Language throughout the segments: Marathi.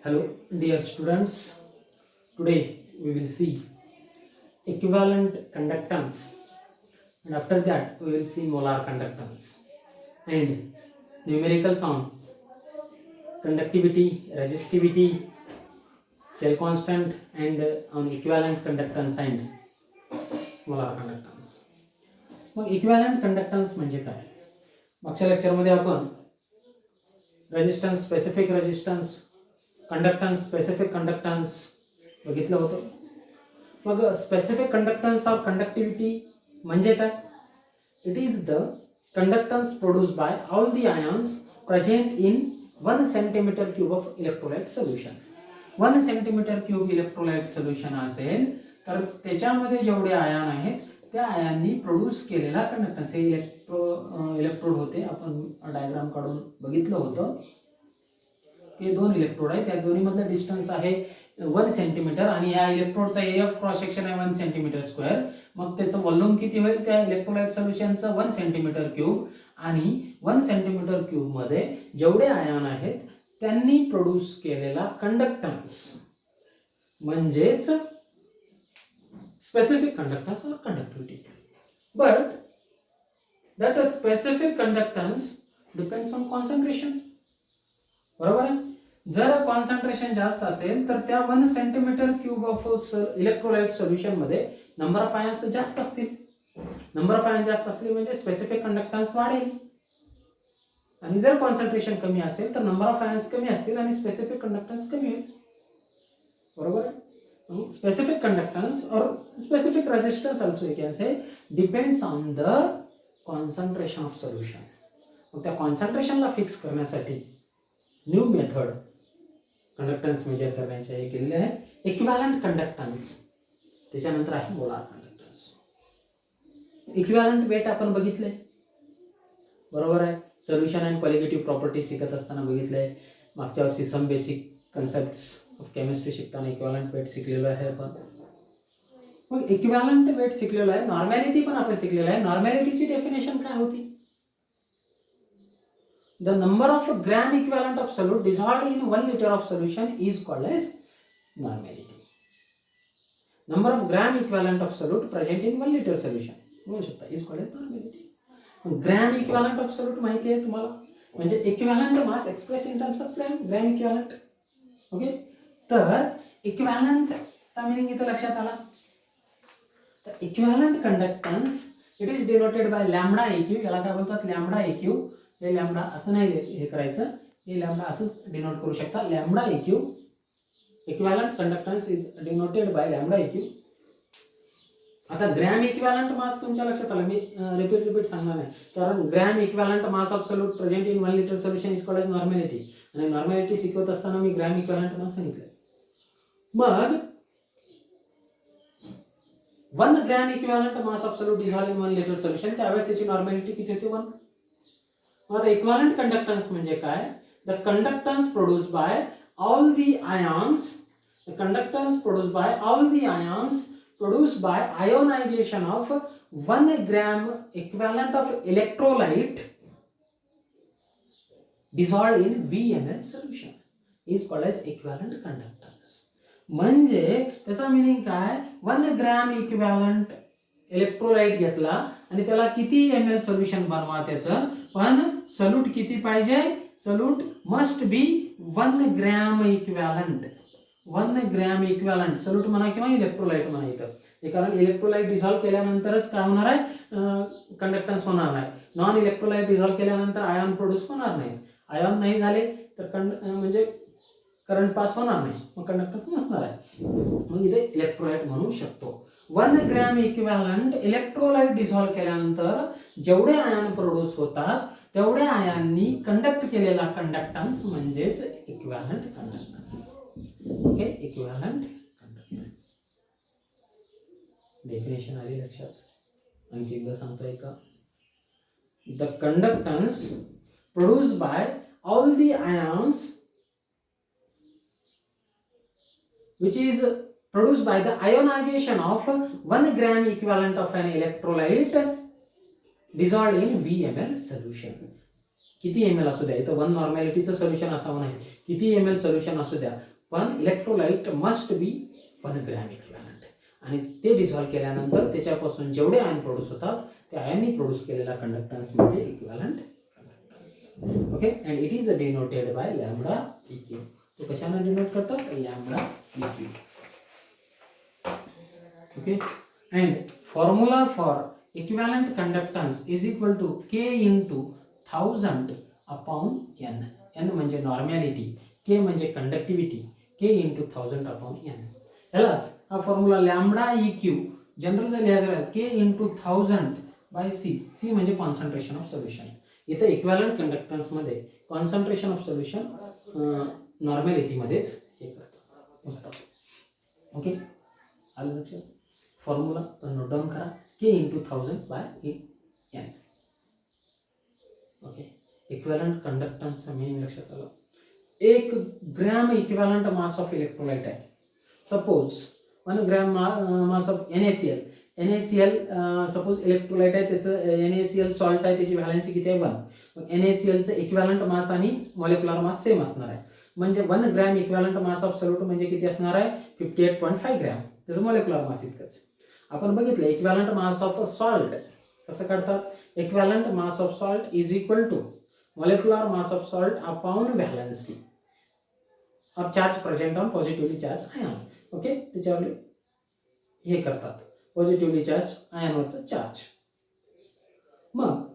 Hello, dear students. Today we will see equivalent conductance, and after that we will see molar conductance and numericals on conductivity, resistivity, cell constant, and on equivalent conductance and molar conductance. मग इक्विव्हॅलंट कंडक्टन्स म्हणजे काय? मागच्या लेक्चरमध्ये आपण resistance, specific resistance, conductance, specific conductance बघितलं होतं. मग स्पेसिफिक कंडक्टन्स ऑर कंडक्टिव्हिटी म्हणजे काय? It is the conductance produced by all the ions present in 1 centimetre cube of electrolyte solution. 1 centimetre cube electrolyte solution असेल तर त्याच्यामध्ये जेवढे आयन आहेत त्या आयननी प्रोड्यूस केलेला कंडक्टन्स, हे इलेक्ट्रोड होते. आपण डायग्राम काढून बघितलं होतं की 2 इलेक्ट्रोड आहेत, त्या दोन्ही मधलं डिस्टन्स आहे 1 सेंटीमीटर आणि या इलेक्ट्रोडचा एरिया ऑफ क्रॉस सेक्शन आहे 1 सेंटीमीटर स्क्वेअर. मग त्याचं व्हॉल्यूम किती होईल त्या इलेक्ट्रोलाइट सोल्युशनचं? 1 centimetre cube. आणि 1 सेंटीमीटर क्यूब मध्ये जेवढे आयन आहेत त्यांनी प्रोड्यूस केलेला कंडक्टन्स म्हणजेच स्पेसिफिक कंडक्टन्स और conductivity. But that specific conductance depends on concentration. बरोबर आहे. जर कॉन्सन्ट्रेशन जास्त असेल तर त्या 1 centimetre cube of electrolyte solution मध्ये नंबर ऑफ आयन्स जास्त असतील. नंबर ऑफ आयन जास्त असले म्हणजे स्पेसिफिक कंडक्टन्स वाढेल. आणि जर कॉन्सन्ट्रेशन कमी असेल तर नंबर ऑफ आयन्स कमी असतील आणि स्पेसिफिक कंडक्टन्स कमी होईल. बरोबर आहे. Specific conductance or specific resistance also you can say depends on the concentration of solution. मग त्या कॉन्सन्ट्रेशनला फिक्स करण्यासाठी न्यू मेथड कंडक्टन्स मेजर करण्याचे हे केलेले आहे इक्विव्हॅलंट कंडक्टन्स. त्याच्यानंतर आहे मोलार कंडक्टन्स. इक्विव्हॅलंट वेट आपण बघितले, बरोबर आहे. सोल्युशन अँड क्वालिटेटिव्ह प्रॉपर्टी शिकत असताना बघितलंय. मागच्या वर्षी some basic concepts of chemistry शिकताना इक्विव्हॅलंट वेट शिकलेलो आहे आपण. मग इक्विव्हॅलंट वेट शिकलेलो आहे. नॉर्मॅलिटी पण आपण शिकलेलो आहे. नॉर्मॅलिटीची डेफिनेशन काय होती? The number of gram equivalent of solute dissolved in 1 litre of solution is called as normality. Number of gram equivalent of solute present in 1 litre solution म्हणू शकता is called as normality. Gram equivalent of solute माहिती आहे तुम्हाला, म्हणजे equivalent mass express in terms of gram equivalent. Okay. तर इक्विव्हॅलंट चा मीनिंग इथे लक्षात आला. तर equivalent conductance it is denoted by lambda इक्यू. याला काय बोलतात? लॅम्बडा इक्यू. हे लॅम्बडा असं नाही हे करायचं, हे लॅम्बडा असंच डिनोट करू शकता, lambda EQ. Equivalent conductance is denoted by lambda EQ. आता ग्रॅम इक्विव्हॅलंट मास तुमच्या लक्षात आलं, मी रिपीट सांगणार नाही, कारण gram equivalent mass of solute present in 1 litre solution is called as normality. आणि नॉर्मॅलिटी शिकवत असताना मी ग्रॅम इक्विव्हॅलंट मास सांगितलं. मग 1 gram equivalent mass of solute dissolved in 1 litre solution, त्यावेळेस त्याची नॉर्मॅलिटी किती होती? 1. मग आता इक्विव्हॅलंट कंडक्टन्स म्हणजे काय? The conductance produced by all the ions, the conductance produced by all the ions produced by ionization of 1 gram equivalent of electrolyte dissolved in VML solution is called as equivalent conductance. म्हणजे त्याचा मीनिंग काय? 1 ग्रॅम इक्विव्हॅलंट इलेक्ट्रोलाइट घेतला आणि त्याला किती ml सोल्युशन बनवा त्याचं, पण सोल्यूट किती पाहिजे? Solute must be 1 gram equivalent. 1 gram equivalent solute म्हणा किंवा इलेक्ट्रोलाइट म्हणा इथं, कारण इलेक्ट्रोलाइट डिझॉल्व केल्यानंतरच काय होणार आहे? कंडक्टन्स होणार नाही. नॉन इलेक्ट्रोलाइट डिझॉल्व केल्यानंतर आयन प्रोड्यूस होणार नाहीत. आयन नाही झाले तर म्हणजे करंट पास होणार नाही, मग कंडक्टन्स नसणार आहे. मग इथे इलेक्ट्रोलाइट म्हणू शकतो. 1 ग्रॅम इक्विव्हॅलंट इलेक्ट्रोलाइट डिझॉल्व केल्यानंतर जेवढे आयन प्रोड्यूस होतात तेवढ्या आयननी कंडक्ट केलेला कंडक्टन्स म्हणजेच equivalent conductance. Okay. Equivalent conductance definition आली लक्षात? आणखी एकदा सांगतोय का? The conductance produced by all the ions which is produced by the ionization of 1 gram equivalent of an electrolyte dissolved in VML solution. किती ml असू द्या, इथं 1 नॉर्मॅलिटीचं सोल्युशन असावं नाही, किती ml सोल्युशन असू द्या, पण electrolyte must be 1 gram equivalent. आणि ते डिझॉल्व्ह केल्यानंतर त्याच्यापासून जेवढे आयन प्रोड्यूस होतात त्या आयननी प्रोड्यूस केलेला कंडक्टन्स म्हणजे equivalent conductance. Okay, and it is denoted by lambda EQ. तो कशाने डिनोट करतात? Lambda EQ. Okay, and formula for equivalent conductance is equal to K into 1000 upon N. N म्हणजे नॉर्मॅलिटी, K म्हणजे conductivity, K into 1000 upon N. यालाच हा फॉर्म्युला लॅम्बडा इक्यू जनरल लिहायचा आहे K into 1000 by C. C म्हणजे कॉन्सन्ट्रेशन ऑफ सोल्युशन. इथं इक्विव्हॅलंट कंडक्टन्स मध्ये कॉन्सन्ट्रेशन ऑफ सोल्युशन नॉर्मॅलिटी मध्येच हे करतात. ओके, आलं लक्षात? फॉर्म्युला नोट डाऊन करा, K into 1000 by N. Okay, equivalent कंडक्टन्सचा मीनिंग लक्षात आलं. 1 gram equivalent mass of electrolyte आहे. Suppose 1 gram mass of NaCl. NaCl suppose electrolyte आहे, त्याचं NaCl सॉल्ट आहे, त्याची व्हॅलेन्सी किती आहे? 1. मग NaClचं इक्विव्हॅलंट मास आणि मॉलिक्युलर मास सेम असणार आहे. म्हणजे 1 gram equivalent mass of solute म्हणजे किती असणार आहे? 58.5 ग्रॅम. त्याचं मॉलिक्युलर मास इतकंच. आपण बघितलं इक्विव्हॅलंट मास ऑफ सॉल्ट कसं काढतात? Equivalent mass of salt is equal to molecular mass of salt upon valency of charge present on positively charge ion. Okay, त्याच्यावर हे करतात पॉझिटिव्हली चार्ज आयनवरचा चार्ज. मग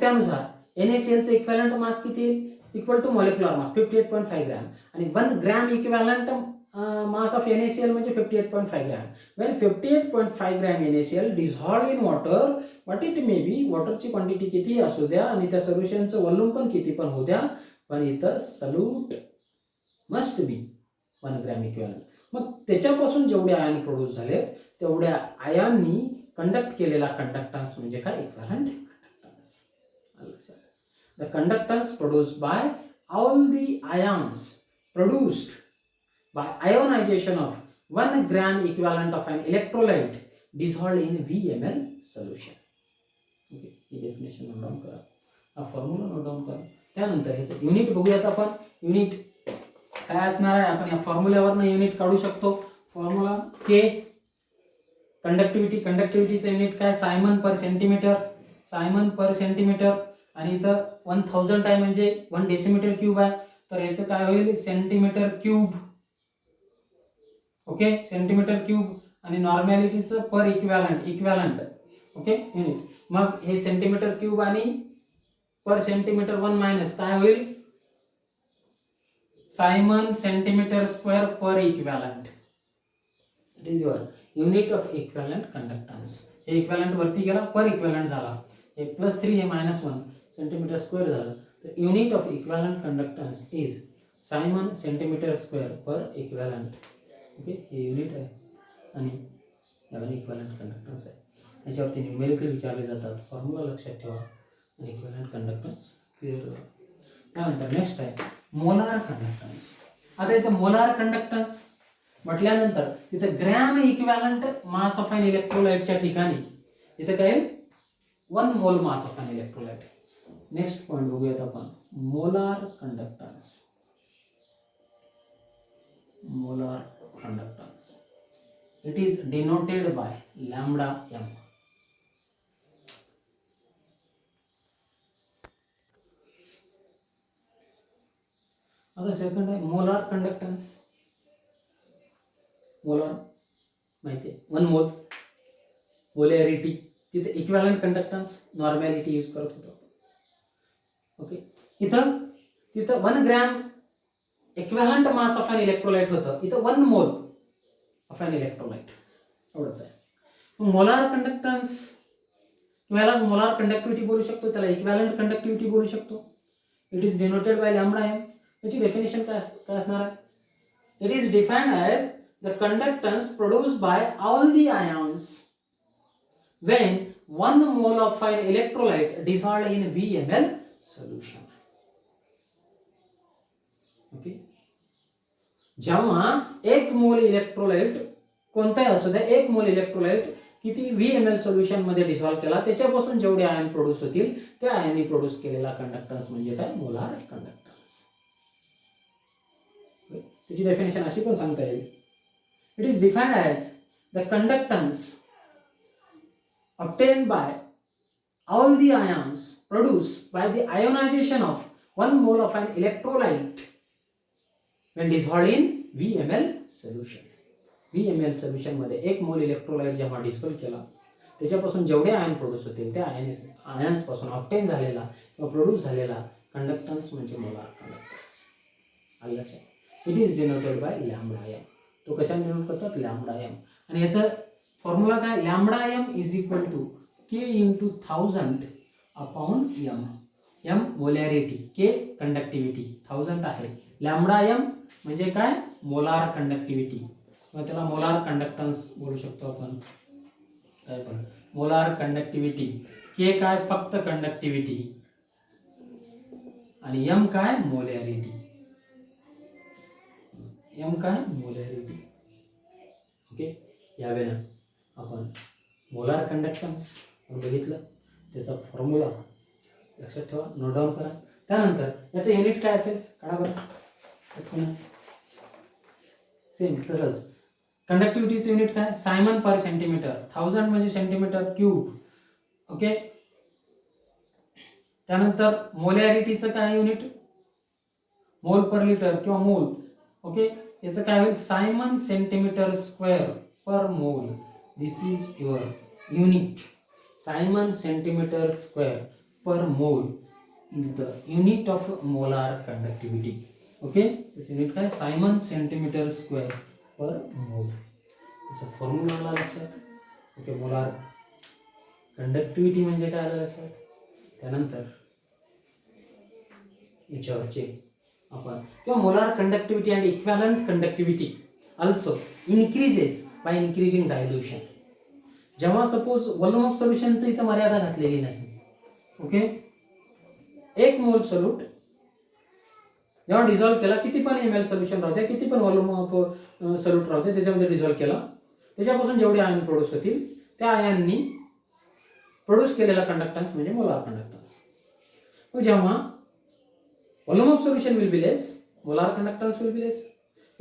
त्यानुसार NaClचं इक्विव्हॅलंट मास किती येईल? Equal to molecular mass 58.5 gram. आणि 1 gram equivalent mass of NaCl म्हणजे 58.5 gram. When 58.5 gram NaCl dissolved in water, what it may be, वॉटरची क्वांटिटी किती असू द्या आणि त्या सोल्युशनचं व्हॉल्यूम पण किती पण होऊ द्या, पण इथं solute must be 1 gram equivalent. मग त्याच्यापासून जेवढे आयन प्रोड्यूस झाले तेवढ्या आयननी कंडक्ट केलेला कंडक्टन्स म्हणजे काय? Equivalent conductance. The conductance produced by all the ions produced by ionization of 1 gram equivalent of an electrolyte dissolved in VML solution. Okay, he definition note down करा, हा फॉर्म्युला नोट डाऊन करा. त्यानंतर ह्याचं युनिट बघूयात आपण. युनिट काय असणार आहे? आपण या फॉर्म्युल्यावरनं युनिट काढू शकतो. Formula K. कंडक्टिव्हिटीचं युनिट काय? सायमन पर सेंटीमीटर. सायमन पर सेंटीमीटर. आणि इथं 1000 आहे म्हणजे 1 डेसिमीटर क्यूब आहे, तर याचं काय होईल? Centimetre cube. Okay, centimetre cube. आणि नॉर्मॅलिटीचं पर इक्विव्हॅलंट. Okay, unit. मग हे सेंटीमीटर क्यूब आणि पर सेंटीमीटर 1 मायनस काय होईल? Simon centimetre square per equivalent. It is your unit of equivalent conductance. हे इक्विव्हॅलंट वरती गेला, पर इक्विव्हॅलंट झाला. हे +3 हे -1 सेंटीमीटर स्क्वेअर झालं. तर unit of equivalent conductance is Simon centimetre square per equivalent. Okay, हे युनिट आहे आणि याला इक्विव्हॅलंट कंडक्टन्स आहे. याच्यावरती न्यूमेरिकल विचारले जातात. फॉर्म्युला लक्षात ठेवा आणि इक्विव्हॅलंट कंडक्टन्स क्लिअर करा. त्यानंतर नेक्स्ट आहे मोलार कंडक्टन्स. आता इथं मोलार कंडक्टन्स म्हटल्यानंतर तिथं gram equivalent mass of an इलेक्ट्रोलाइटच्या ठिकाणी इथं काय 1 mole mass of an electrolyte. Next point बघूयात आपण, molar conductance. Molar conductance it is denoted by lambda m. आता सेकंड आहे मोलार कंडक्टन्स. मोलार माहिती आहे 1 मोल. मोलॅरिटी तिथे इक्विव्हॅलंट कंडक्टन्स नॉर्मॅलिटी यूज करत होतो. ओके, तिथं 1 gram equivalent mass of an electrolyte होतं, इथं 1 मोल ऑफ एन इलेक्ट्रोलाइट एवढंच आहे. मोलार कंडक्टन्स किंवा यालाच मोलार कंडक्टिव्हिटी बोलू शकतो, त्याला इक्विव्हॅलंट कंडक्टिव्हिटी बोलू शकतो. It is denoted by lambda m. याची डेफिनेशन काय असणार आहे? It is defined as the conductance produced by all the ions when 1 mole of an electrolyte dissolved in VML solution. Okay, जेव्हा 1 मोल इलेक्ट्रोलाइट कोणताही असू द्या, 1 मोल इलेक्ट्रोलाइट किती VmL सोल्युशन मध्ये डिसॉल्व्ह केला त्याच्यापासून जेवढे आयन प्रोड्यूस होतील त्या आयननी प्रोड्यूस केलेला कंडक्टन्स म्हणजे काय मोलार कंडक्टन्स. त्याची डेफिनेशन अशी पण सांगता येईल. It is defined as the conductance obtained by all the ions produced by the ionization of 1 mole of an electrolyte when dissolved in VmL solution. VmL solution मध्ये 1 मोल इलेक्ट्रोलाइट जेव्हा डिसॉल्व्ह केला त्याच्यापासून जेवढे आयन प्रोड्यूस होतील त्या आयन्स पासून ऑब्टेन झालेला किंवा प्रोड्यूस झालेला कंडक्टन्स म्हणजे मोलार कंडक्टन्स. आलं लक्षात. It is denoted by lambda M. तो कशाने डिनोट करतात? Lambda M. आणि याचं फॉर्म्युला काय? Lambda M is equal to K into 1000 upon M. M molarity, K conductivity, 1000 आहे. लॅम्बडा एम म्हणजे काय? मोलार कंडक्टिव्हिटी किंवा त्याला मोलार कंडक्टन्स बोलू शकतो आपण. काय पण मोलार कंडक्टिव्हिटी. के काय? फक्त कंडक्टिव्हिटी. आणि एम काय? मोलॅरिटी. एम काय? मोलॅरिटी. ओके. यावेळेला आपण मोलार कंडक्टन्स बघितलं, त्याचा फॉर्म्युला लक्षात ठेवा, नोट डाऊन करा. त्यानंतर याचं युनिट काय असेल काढा बरं. सेम तसंच कंडक्टिव्हिटीचं युनिट काय? सायमन पर सेंटीमीटर. 1000 म्हणजे सेंटीमीटर क्यूब. ओके. त्यानंतर मोलॅरिटीचं काय युनिट? मोल पर लिटर किंवा मोल. ओके. याचं काय होईल? Simon centimetre square per mole. This is your unit. Siemens centimetre square per mole is the unit of molar conductivity. Okay, this unit काय? सायमन सेंटीमीटर स्क्वेअर पर मोल. त्याचा फॉर्म्युला आला लक्षात. ओके. मोलार कंडक्टिव्हिटी म्हणजे काय आलं लक्षात. त्यानंतर याच्यावरचे आपण किंवा molar conductivity and equivalent conductivity also increases by increasing dilution. जेव्हा सपोज व्हॉल्यूम ऑफ सोल्युशनचं इथं मर्यादा घातलेली नाही. ओके. 1 मोल सोल्यूट जेव्हा डिझॉल्व्ह केला, किती पण ml सोल्युशन राहते, किती पण व्हॉल्यूम ऑफ सोल्यूट राहते, त्याच्यामध्ये डिझॉल्व्ह केला, त्याच्यापासून जेवढे आयन प्रोड्यूस होतील त्या आयननी प्रोड्यूस केलेला कंडक्टन्स म्हणजे मोलार कंडक्टन्स. जेव्हा volume of solution will be less, molar conductance will be less.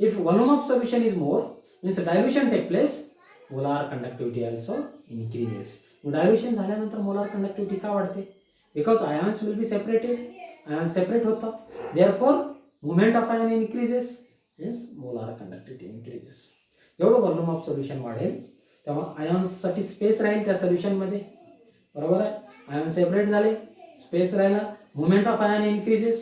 If volume of solution is more, means dilution take place, molar conductivity also increases. Dilution झाल्यानंतर molar conductivity का वाढते? Because ions will be separated. Ions separate होतात. Therefore, movement of ion increases. Hence, molar conductivity increases. जेवढं volume of solution वाढेल तेव्हा ions साठी स्पेस राहील त्या सोल्युशन मध्ये. बरोबर आहे. आयन सेपरेट झाले, स्पेस राहिला, movement of ion increases.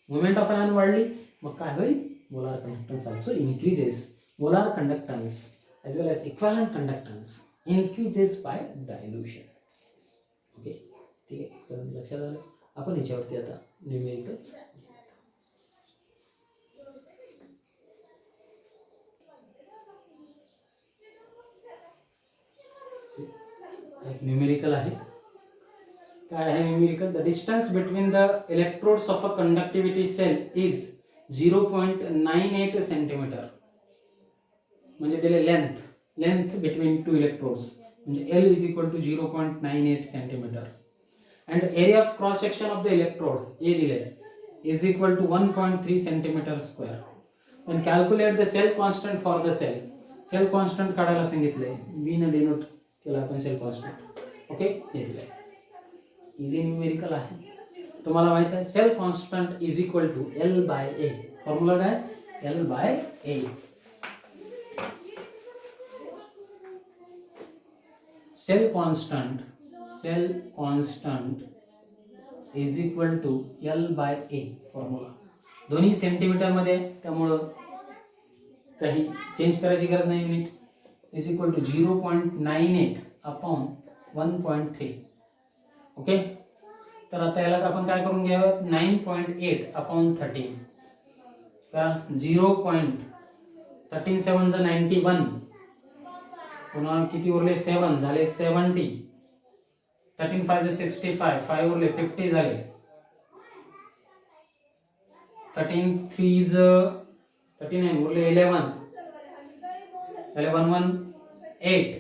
movement of ion वाढली, मग काय होईल? molar conductance also increases. molar conductance as well as equivalent conductance increases by dilution. Okay. ठीक आहे. लक्षात आलं. आपण याच्यावरती आता न्यूमेरिकल्स न्यूमेरिकल आहे. काय आहे numerical? The distance between the electrodes of a conductivity cell is 0.98 centimetre. म्हणजे त्याला लेंथ बिटवीन टू इलेक्ट्रोड्स म्हणजे L is equal to 0.98 centimetre. And the area of cross section of the electrode A दिले is equal to 1.3 centimetre square. Then calculate the cell constant for the cell. Cell constant काढायला सांगितले, बी ने डिनोट केला आपण सेल कॉन्स्टंट. ओके. हे दिले. इझी न्यूमेरिकल आहे. तुम्हाला माहित आहे cell constant is equal to L by A. Formula काय? L by A. Cell constant is equal to L by A. Formula दोन्ही सेंटीमीटर मध्ये, त्यामुळं काही चेंज करायची गरज नाही. Unit is equal to 0.98 upon 1.3. Okay. तर आता याला आपण काय करून घ्यावं? 9.8 अपॉन 13 का 0.137 ज 91, पुन्हा किती उरले? 7 झाले 70. 13 5 65, 5 उरले 50 झाले. 13 3 39 उरले 11 झाले 1 1 8.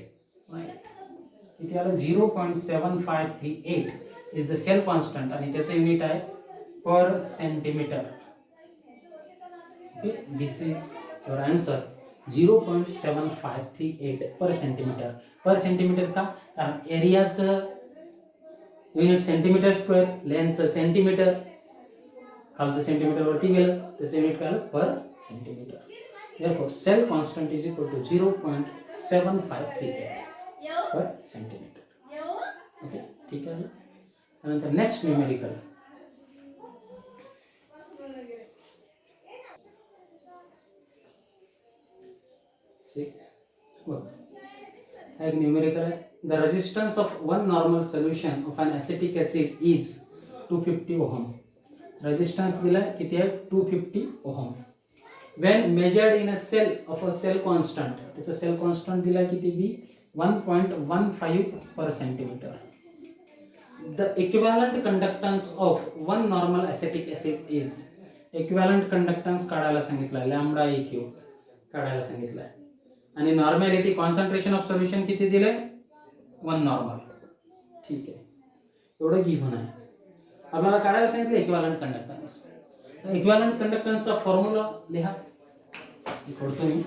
किती आलं 0.7538 इज द सेल कॉन्स्टंट आणि त्याचं युनिट आहे per centimetre. Okay, this is your answer 0.7538 per centimetre. Per centimetre का? कारण एरियाचं युनिट सेंटीमीटर स्क्वेअर, लेंथचं सेंटीमीटर, खालचं सेंटीमीटर वरती गेलं त्याचं युनिट काय आलं per centimetre. Therefore, cell constant is equal to 0.7538 per centimeter. Okay, ठीक आहे. त्यानंतर नेक्स्ट न्यूमेरिकल. एक न्यूमेरिकल आहे. The resistance of one normal solution of an acetic acid is 250 ohm. Resistance दिलाय किती आहे 250 ohm. when measured in a cell of a cell constant, त्याचा सेल कॉन्स्टंट दिला किती बी 1.15 per centimeter. The equivalent conductance of one normal acetic acid is, equivalent conductance काढायला सांगितलं लॅम्बडा EQ काढायला सांगितलं आणि नॉर्मॅलिटी कॉन्सन्ट्रेशन ऑफ सोल्युशन किती दिलंय 1 नॉर्मल. ठीक आहे, एवढं गिव्हन आहे. आपल्याला काढायला सांगितलं इक्विव्हॅलंट कंडक्टन्स. इक्विव्हॅलंट कंडक्टन्सचा फॉर्म्युला लिहा. खोडतो मी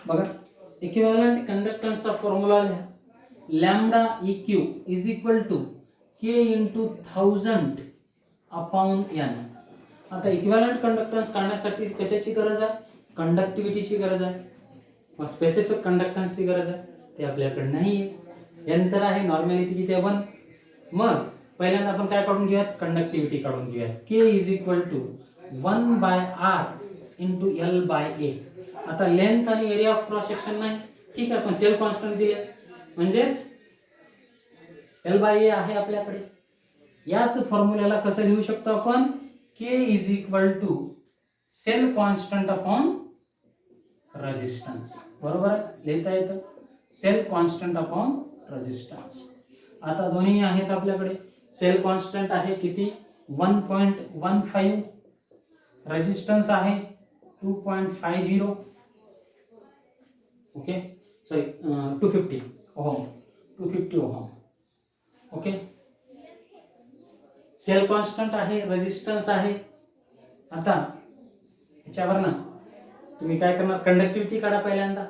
बघा. इक्विव्हॅलंट कंडक्टन्सचा फॉर्म्युला लिहा. Lambda EQ is equal to K into 1000 upon N. आता इक्विव्हॅलंट कंडक्टन्स काढण्यासाठी कशाची गरज आहे? कंडक्टिव्हिटीची गरज आहे. मग स्पेसिफिक कंडक्टन्सची गरज आहे, ते आपल्याकडे नाही आहे. N तर आहे, नॉर्मॅलिटी किती आहे 1. मग पहिल्यांदा आपण काय काढून घेऊयात? कंडक्टिव्हिटी काढून घेऊयात. K is equal to 1/r into L/A. आता लेंथ आणि एरिया ऑफ क्रॉस सेक्शन नाही, ठीक आहे, पण सेल कॉन्स्टंट दिले म्हणजेच L/A आहे आपल्याकडे. याच फॉर्म्युल्याला कसं लिहू शकतो आपण? K is equal to cell constant upon resistance. बरोबर आहे, लिहिता येतं सेल कॉन्स्टंट अपॉन रेजिस्टन्स. आता दोन्ही आहेत आपल्याकडे. सेल कॉन्स्टंट आहे किती 1.15, रेजिस्टन्स आहे 2.50. Okay, sorry 250 ohm. 250 ohm. Okay, cell constant आहे, रेजिस्टन्स आहे. आता याच्यावर ना तुम्ही काय करणार? कंडक्टिव्हिटी काढा पहिल्यांदा.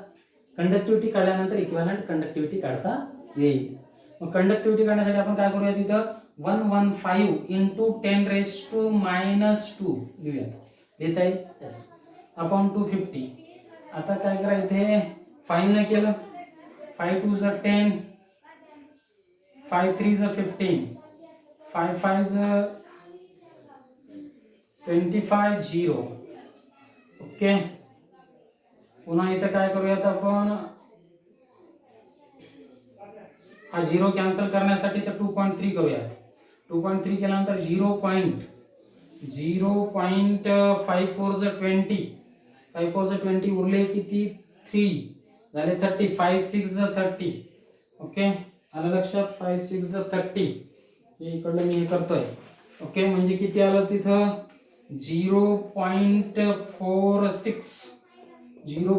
कंडक्टिव्हिटी काढल्यानंतर इक्विव्हॅलंट कंडक्टिव्हिटी काढता येईल. मग कंडक्टिव्हिटी काढण्यासाठी आपण काय करूया? तिथं 115 इंटू 10⁻² लिहूयात. लिहिता येईल? यस. अपॉन 250. आता काय करायचं? इथे 5 न केलं, 5 2 = 10, 5 3 = 15, 5 5 = 25 0. ओके, पुन्हा इथं काय करूयात आपण? हा 0 कॅन्सल करण्यासाठी तर 2.3 करूयात. 2.3 केल्यानंतर 0.54 = 20, 5 4 = 20, उरले किती 3 झाले 30, 5 6 = 30. ओके, आलं लक्षात? 5 6 = 30. हे इकडलं मी हे करतोय. ओके, म्हणजे किती आलं तिथं 0.46 इंटू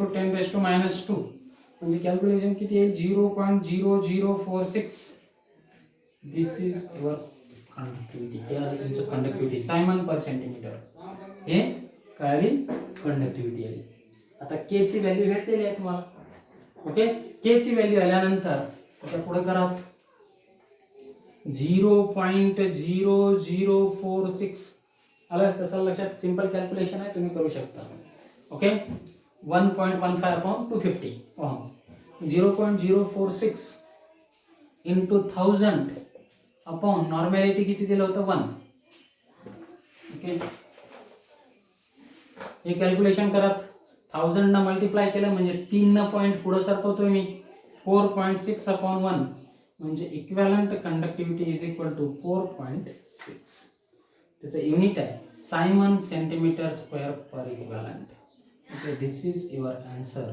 10⁻², म्हणजे कॅल्क्युलेशन किती आहे 0.0046. दिस इज युअर कंडक्टिव्हिटी. हे आहे तुमचं कंडक्टिव्हिटी सायमन पर सेंटीमीटर. हे काय आली? कंडक्टिव्हिटी आली. आता के ची व्हॅल्यू भेटलेली आहे तुम्हाला. ओके, के ची व्हॅल्यू आल्यानंतर त्याच्या पुढे करा 0.0046. आलं कसं लक्षात? सिंपल कॅल्क्युलेशन आहे, तुम्ही करू शकता. Okay, 1.15 upon 250 ohm. 0.046 into 1000 upon normality किती दिलं होतं 1. ओके, हे कॅल्क्युलेशन करत 1000 न मल्टिप्लाय केलं म्हणजे 3 न पॉईंट पुढे सरकवतोय मी 4.6 अपॉन 1, म्हणजे equivalent conductivity is equal to 4.6. त्याचं युनिट आहे siemens centimetre square per equivalent. Okay, this is your answer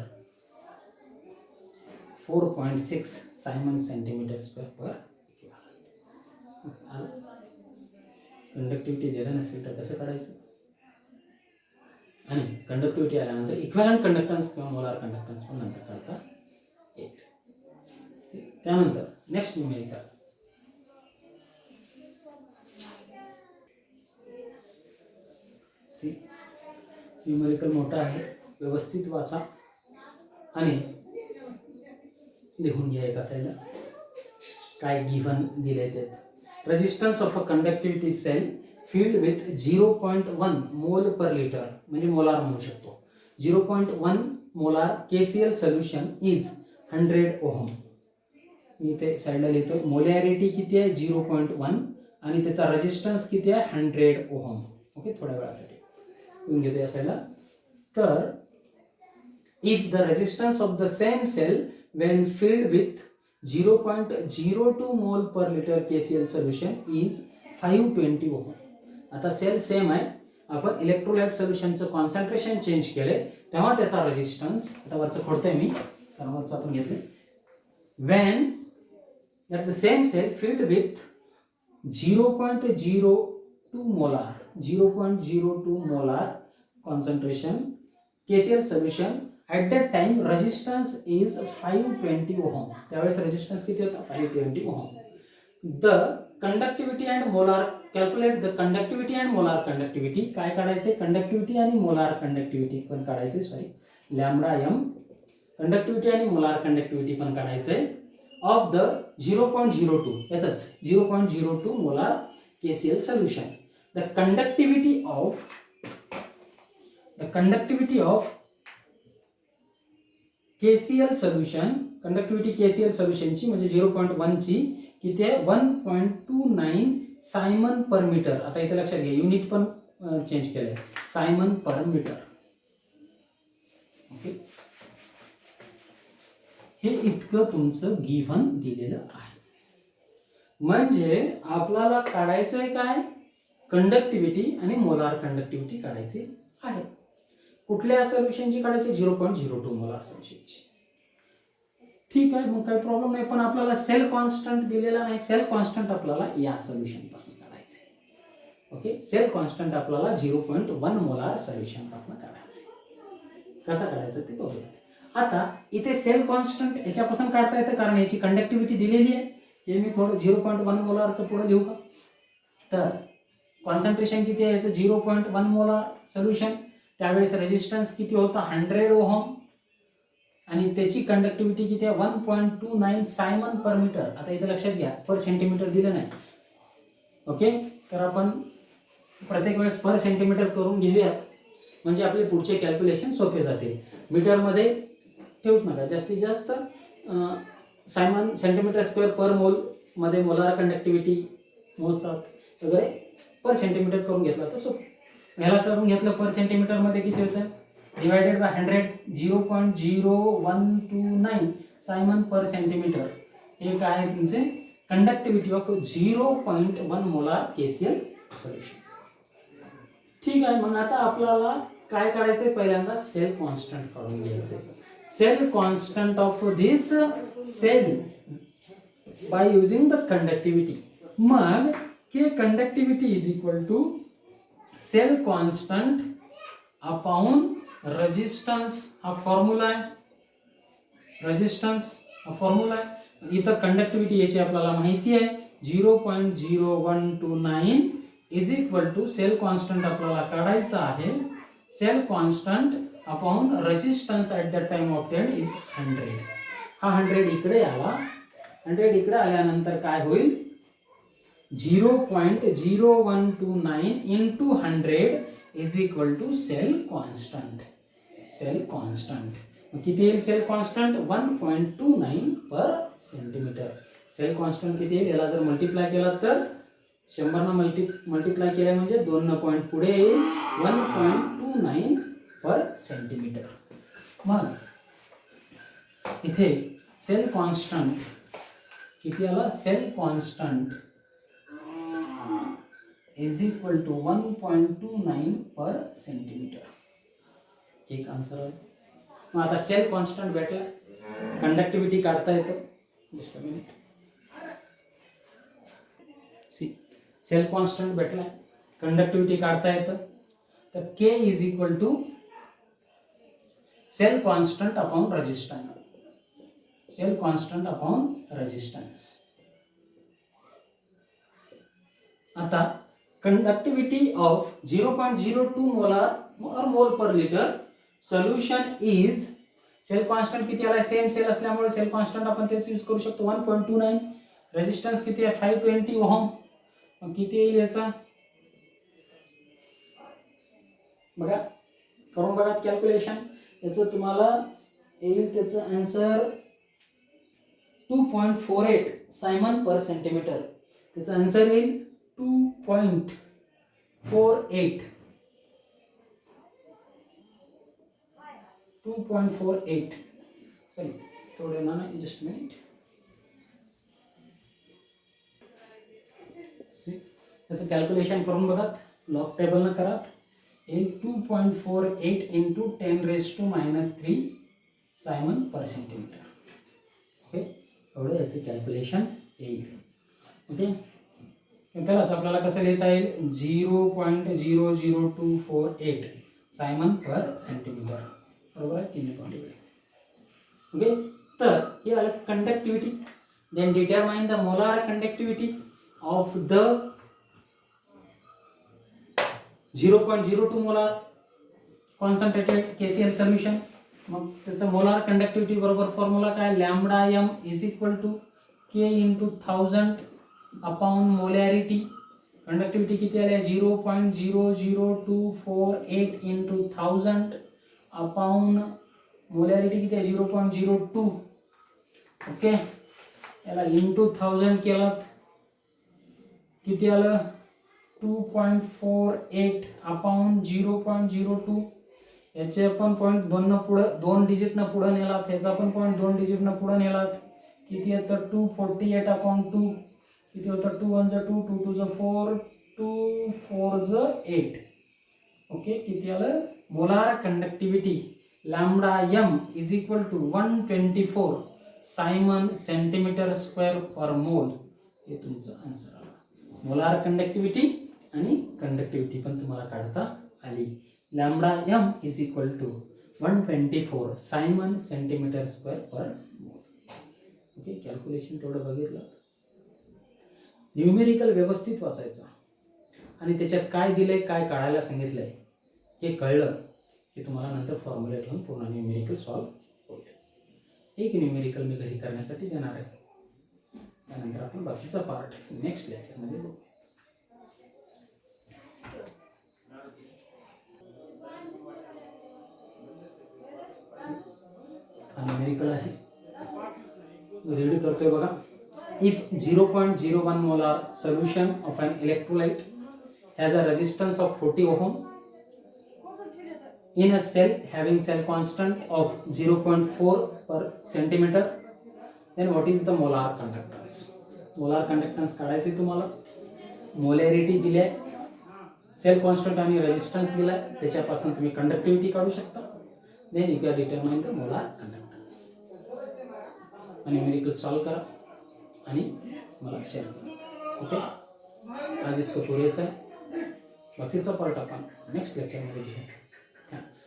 4.6 siemens centimetre square per equivalent. Conductivity दिलं नसेल तर कसं काढायचं? आणि कंडक्टिव्हिटी आल्यानंतर इक्विव्हॅलंट कंडक्टन्स किंवा मोलार कंडक्टन्स पण नंतर काढता त्यानंतर नेक्स्ट न्यूमेरिकल, न्यूमेरिकल मोठा आहे, व्यवस्थित वाचा आणि लिहून घ्या एका साईडला काय गिव्हन दिले ते. Resistance of a conductivity cell filled with 0.1 मोल पर लिटर, म्हणजे मोलार म्हणू शकतो. 0.1 molar KCl solution is 100 ohm. मी इथे साईडला लिहितो, मोलॅरिटी किती आहे 0.1 आणि त्याचा रेजिस्टन्स किती आहे 100 ओहम. ओके, थोड्या वेळासाठी लिहून घेतो या साईडला. तर if the resistance of the same cell when filled with 0.02 mole per litre KCl solution is 520 ohm. आता सेल सेम आहे, आपण इलेक्ट्रोलाइट सोल्युशनचं कॉन्सन्ट्रेशन चेंज केले तेव्हा त्याचा रेजिस्टन्स, आता वरचं खोडतोय मी कारण वरचं आपण घेतले, when that the same cell filled with 0.02 molar concentration KCl solution at that time resistance is 520 ohm. त्यावेळेस रेजिस्टन्स किती होता 520 ohm. The conductivity and molar, calculate the conductivity and molar conductivity. काय काढायचे, कंडक्टिव्हिटी आणि मोलार कंडक्टिव्हिटी पण काढायचे, सॉरी लॅम्बडा एम, कंडक्टिव्हिटी आणि मोलार कंडक्टिव्हिटी पण काढायचे ऑफ द 0.02, याचाच 0.02 molar KCl solution. The conductivity of KCl solution, conductivity KCl solution ची म्हणजे 0.1 ची किती आहे 1.29 सायमन पर मीटर. आता इथे लक्षात घ्या युनिट पण चेंज केलंय, सायमन पर मीटर. ओके, हे इतकं तुमचं गिव्हन दिलेलं आहे. म्हणजे आपल्याला काढायचंय काय, कंडक्टिव्हिटी आणि मोलार कंडक्टिव्हिटी काढायची आहे. कुठल्या सोल्युशनची काढायची, 0.02 मोलार सोल्युशनची. ठीक आहे, मग काही प्रॉब्लेम नाही, पण आपल्याला सेल कॉन्स्टंट दिलेला नाही. सेल कॉन्स्टंट आपल्याला या सोल्युशन पासून काढायचं आहे. ओके, सेल कॉन्स्टंट आपल्याला 0.1 मोलार सोल्युशन पासून काढायचं. कसं काढायचं ते बघूया. आता इथे सेल कॉन्स्टंट याच्यापासून काढता येतं कारण याची कंडक्टिव्हिटी दिलेली आहे. हे मी थोडं 0.1 मोलारचं पुढे लिहू का. तर कॉन्सन्ट्रेशन किती आहे याचं 0.1 मोलार सोल्युशन, त्यावेळेस रेजिस्टन्स किती होता 100 ओहम आणि त्याची कंडक्टिव्हिटी किती आहे 1.29 सायमन पर मीटर. आता इथे लक्षात घ्या पर सेंटीमीटर दिलं नाही. ओके, तर आपण प्रत्येक वेळेस पर सेंटीमीटर करून घेऊयात म्हणजे आपले पुढचे कॅल्क्युलेशन सोपे जातील. मीटरमध्ये ठेवूच नका, जास्तीत जास्त सायमन सेंटीमीटर स्क्वेअर पर मोल मध्ये मोलार कंडक्टिव्हिटी मोजतात वगैरे, पर सेंटीमीटर करून घेतला तर सोपं. ह्याला करून घेतलं पर सेंटीमीटर मध्ये किती होतं divided by 100, 0.0129 Simon per centimetre. हे काय आहे तुमचे conductivity of 0.1 molar KCl solution. ठीक आहे, मग आता आपल्याला काय काढायचंय, पहिल्यांदा सेल कॉन्स्टंट काढून घ्यायचंय. Cell constant of this cell by using the conductivity. मग K conductivity is equal to cell constant upon resistance. हा फॉर्म्युला आहे, रेजिस्टन्स हा फॉर्म्युला आहे. इथं कंडक्टिव्हिटी याची आपल्याला माहिती आहे 0.0129 is equal to cell constant आपल्याला काढायचा आहे. Cell constant upon resistance at the time obtained is 100. हा 100 इकडे आला, 100 इकडे आल्यानंतर काय होईल 0.0129 into 100 is equal to cell constant. Cell constant किती येईल, cell constant 1.29 per centimetre. Cell constant किती येईल, याला जर मल्टिप्लाय केला तर 100 न मल्टिप्लाय केलं म्हणजे 2 न पॉईंट पुढे येईल 1.29 पर सेंटीमीटर. मग इथे सेल कॉन्स्टंट किती आला, cell constant is equal to 1.29 per centimetre. एक आन्सर. मग आता सेल कॉन्स्टंट भेटला, कंडक्टिव्हिटी काढता येतं. Just a minute. Cell constant भेटला, कंडक्टिव्हिटी काढता येतं. तर K is equal to cell constant upon resistance. Cell constant upon resistance. आता conductivity of 0.02 molar or mole per litre solution is, cell constant किती आला, सेम सेल असल्यामुळे सेल कॉन्स्टंट आपण तेच यूज करू शकतो 1.29. रेजिस्टन्स किती आहे 520 ओहम. मग किती येईल याचा बघा, करून बघा कॅल्क्युलेशन. याचं तुम्हाला येईल त्याचं आन्सर 2.48 सायमन पर सेंटीमीटर. त्याचं आन्सर येईल 2.48. 2.48. सॉरी थोडे ना जस्ट मिनिट. त्याचं कॅल्क्युलेशन करून बघा, लॉग टेबल न करा. येईल 2.48 इंटू 10⁻³ सायमन पर सेंटीमीटर. ओके, एवढं याचं कॅल्क्युलेशन येईल. ओके, त्यालाच आपल्याला कसं लिहिता येईल 0.00248 सायमन पर सेंटीमीटर. बरोबर आहे, 3 पॉईंट इकडे. ओके, तर हे आलं conductivity. Then determine the molar conductivity of the 0.02 molar concentrated KCl solution. मग त्याचं मोलार कंडक्टिव्हिटी बरोबर फॉर्म्युला काय, lambda m is equal to K into 1000 upon molarity. Conductivity किती आली आहे 0.00248 इंटू 1000 अपॉन मोलॅरिटी किती आहे 0.02. ओके, याला इंटू 1000 केलं किती आलं 2.48 अपॉन 0.02. याचे आपण पॉईंट 2 न पुढे 2 डिजिट न पुढे नेलात, ह्याचा पण पॉईंट 2 डिजिट न पुढे नेलात. किती येतं 248 अपॉन 2. किती होतं 2 1 2 2 2 4 2 4 8. ओके, किती आलं molar conductivity lambda m is equal to 124 siemens centimetre square per mole. हे तुमचं आन्सर आलं. मोलार कंडक्टिव्हिटी आणि कंडक्टिव्हिटी पण तुम्हाला काढता आली. Lambda m is equal to 124 siemens centimetre square per mole. Okay, calculation तेवढं बघितलं. न्यूमेरिकल व्यवस्थित वाचायचं आणि त्याच्यात काय दिलंय काय काढायला सांगितलंय हे कळलं की तुम्हाला नंतर फॉर्म्युला ठेवून पूर्ण न्यूमेरिकल सॉल्व होईल. एक न्यूमेरिकल मी घरी करण्यासाठी देणार आहे. त्यानंतर आपण बाकीचा पार्ट नेक्स्ट लेक्चरमध्ये बघू. न्यूमेरिकल आहे, रीड करतोय बघा. If 0.01 molar solution of an electrolyte has a resistance of 40 ohm in a cell having cell constant of 0.4 per centimeter, then what is the molar conductance? molar conductance काढायचे तुम्हाला. मोलॅरिटी दिले, सेल कॉन्स्टंट आणि रेजिस्टन्स दिला, त्याच्यापासून तुम्ही कंडक्टिव्हिटी काढू शकता. Then you can determine the molar conductance. Numerical solve करा आणि मला शेअर करा. ओके, आज इतकं पुरेसं आहे. बाकीचा पार्ट आपण नेक्स्ट लेक्चरमध्ये घेऊ. थँक्स.